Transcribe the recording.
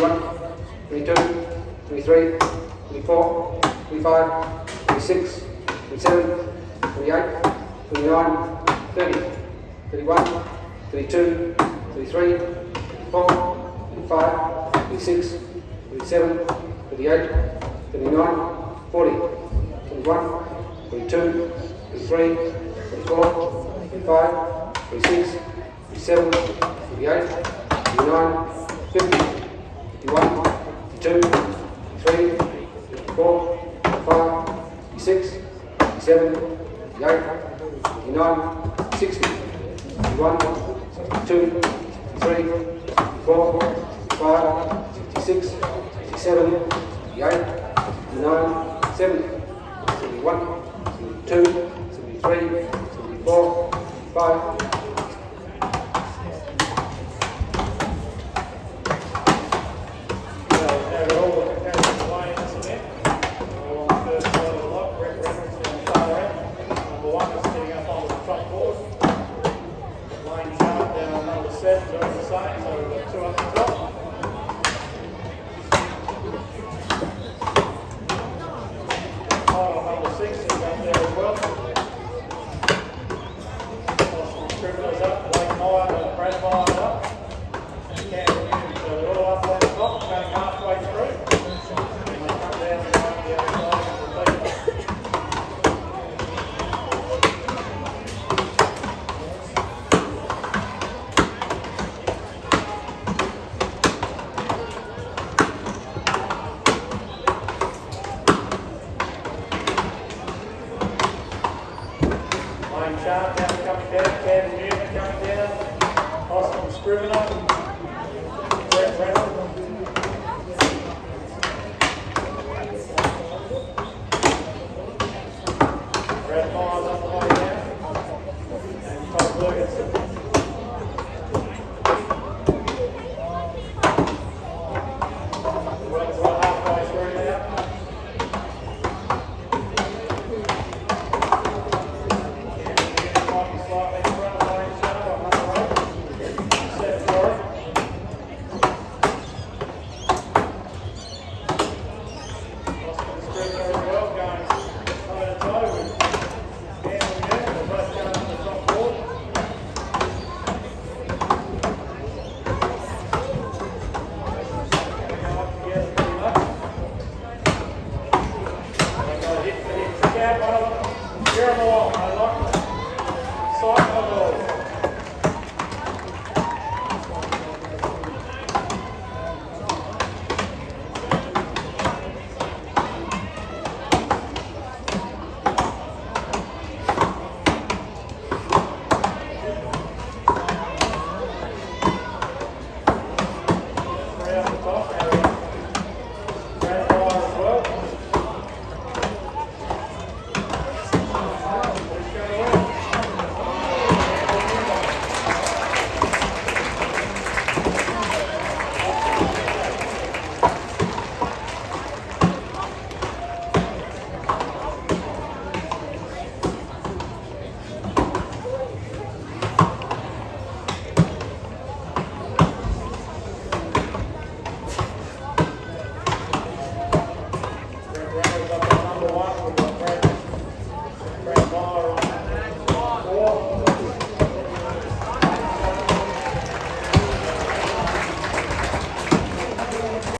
21, 22, 23, 24, 25, 26, 27, 28, 29, 30, 31, 32, 33, 34, 35, 36, 37, 38, 39, 40, 41, 42, 43, 44, 45, 46, 47, 48, 49, 50, 51, 52, 53, 54, 55, 56, 57, 58, 59, 60, 61, 62, 63, 64, 65, 66, 67, 68, 69, 70, 71, 72, 73, 74, 75,